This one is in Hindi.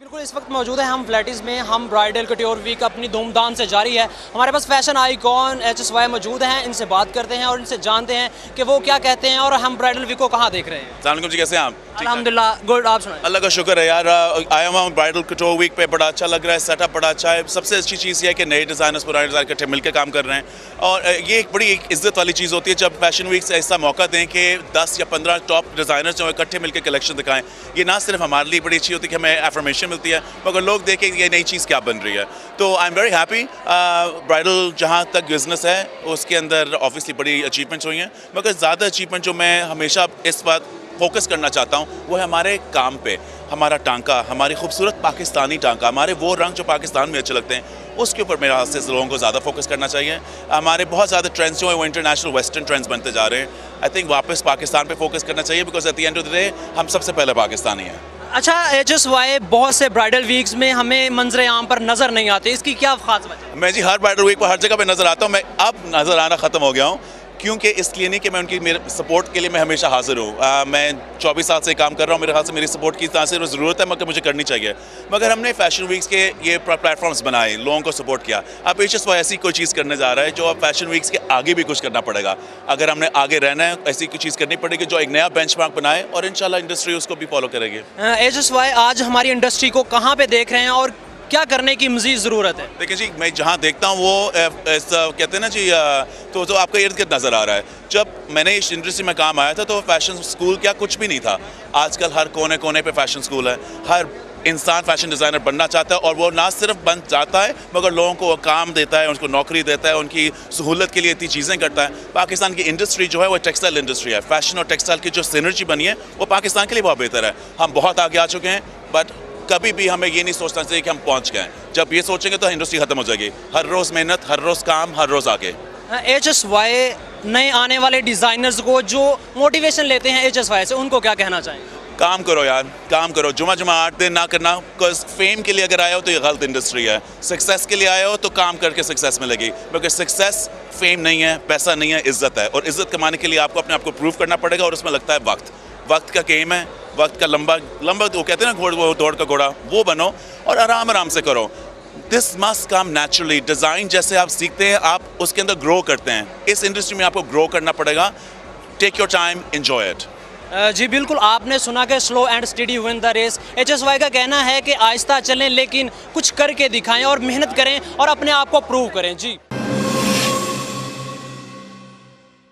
बिल्कुल इस वक्त मौजूद है हम फ्लैटिस में। हम ब्राइडल कट्योर वीक अपनी धूमधाम से जारी है। हमारे पास फैशन आइकॉन HSY मौजूद हैं, इनसे बात करते हैं और इनसे जानते हैं कि वो क्या कहते हैं और हम ब्राइडल वीक को कहाँ देख रहे हैं। अस्सलाम वालेकुम जी, कैसे हैं आप? अल्हम्दुलिल्लाह गुड, आप सुनाएं। अल्लाह का शुक्र है यार, आया हुआ हूँ ब्राइडल कट्योर वीक पे। बड़ा अच्छा लग रहा है, सेटअप बड़ा अच्छा है। सबसे अच्छी चीज़ ये है कि नए डिज़ाइनर्स पुराने डिज़ाइनर इकट्ठे मिलकर काम कर रहे हैं और ये एक बड़ी इज्जत वाली चीज़ होती है जब फैशन वीक से ऐसा मौका दें कि 10 या 15 टॉप डिज़ाइनर्स जो इकट्ठे मिलकर कलेक्शन दिखाएं। ये ना सिर्फ हमारे लिए बड़ी अच्छी होती है कि हमें एफर्मेशन मिलती है, मगर लोग देखें ये नई चीज़ क्या बन रही है। तो I am very happy. Bridal जहाँ तक बिजनेस है उसके अंदर ऑब्वियसली बड़ी अचीवमेंट्स हुई हैं, मगर ज़्यादा अचीवमेंट जो मैं हमेशा इस बात फोकस करना चाहता हूँ वो है हमारे काम पे। हमारा टांका, हमारी खूबसूरत पाकिस्तानी टांका, हमारे वो रंग जो पाकिस्तान में अच्छे लगते हैं, उसके ऊपर मेरे हाथ से लोगों को ज़्यादा फोकस करना चाहिए। हमारे बहुत ज़्यादा ट्रेंड्स जो हैं वो इंटरनेशनल वेस्टर्न ट्रेंड्स बनते जा रहे हैं। आई थिंक वापस पाकिस्तान पे फोकस करना चाहिए, because at the end of the day हम सबसे पहले पाकिस्तानी हैं। अच्छा, HSY बहुत से ब्राइडल वीक्स में हमें मंजर आम पर नज़र नहीं आते, इसकी क्या खास वजह? मैं जी हर ब्राइडल वीक पर हर जगह पे नज़र आता हूँ। मैं अब नज़र आना ख़त्म हो गया हूँ, क्योंकि इसलिए नहीं कि मैं उनकी मेरे सपोर्ट के लिए मैं हमेशा हाजिर हूँ। मैं 24 साल से काम कर रहा हूँ, मेरे ख्याल से मेरी सपोर्ट की तासीर और ज़रूरत है, मगर मुझे करनी चाहिए। मगर हमने फैशन वीक्स के ये प्लेटफॉर्म्स बनाए, लोगों को सपोर्ट किया। अब HSY ऐसी कोई चीज़ करने जा रहा है जो अब फैशन वीक्स के आगे भी कुछ करना पड़ेगा। अगर हमने आगे रहना है ऐसी कोई चीज़ करनी पड़ेगी जो एक नया बेंचमार्क बनाए और इंशाल्लाह इंडस्ट्री उसको भी फॉलो करेगी। HSY आज हमारी इंडस्ट्री को कहाँ पे देख रहे हैं और क्या करने की मज़ीद ज़रूरत है? देखिए जी, मैं जहाँ देखता हूँ वो कहते हैं ना जी, तो आपका इर्द गिर्द नज़र आ रहा है। जब मैंने इस इंडस्ट्री में काम आया था तो फैशन स्कूल क्या कुछ भी नहीं था। आजकल हर कोने कोने पे फैशन स्कूल है। हर इंसान फैशन डिज़ाइनर बनना चाहता है और वो ना सिर्फ बन जाता है मगर लोगों को वो काम देता है, उनको नौकरी देता है, उनकी सहूलत के लिए इतनी चीज़ें करता है। पाकिस्तान की इंडस्ट्री जो है वो टेक्सटाइल इंडस्ट्री है। फैशन और टेक्सटाइल की जो सिनर्जी बनी है वो पाकिस्तान के लिए बहुत बेहतर है। हम बहुत आगे आ चुके हैं, बट कभी भी हमें ये नहीं सोचना चाहिए कि हम पहुंच गए। जब ये सोचेंगे तो इंडस्ट्री खत्म हो जाएगी। हर रोज़ मेहनत, हर रोज़ काम, हर रोज़ आगे। HSY नए आने वाले डिज़ाइनर्स को जो मोटिवेशन लेते हैं HSY से, उनको क्या कहना चाहेंगे? काम करो यार, काम करो। जुमा 8 दिन ना करना। बिकॉज फेम के लिए अगर आए हो तो ये गलत इंडस्ट्री है। सक्सेस के लिए आए हो तो काम करके सक्सेस मिलेगी, क्योंकि सक्सेस फेम नहीं है, पैसा नहीं है, इज्जत है। और इज्जत कमाने के लिए आपको अपने आप को प्रूव करना पड़ेगा और उसमें लगता है वक्त। वक्त का गेम है, वक्त का लंबा वो कहते हैं ना दौड़ का घोड़ा, वो बनो और आराम आराम से करो। This must come naturally. Design जैसे आप सीखते हैं आप उसके अंदर ग्रो करते हैं। इस इंडस्ट्री में आपको ग्रो करना पड़ेगा। Take your time, enjoy it. जी बिल्कुल, आपने सुना कि slow and steady win the race. HSY का कहना है कि आहिस्ता चलें लेकिन कुछ करके दिखाएं और मेहनत करें और अपने आप को प्रूव करें। जी।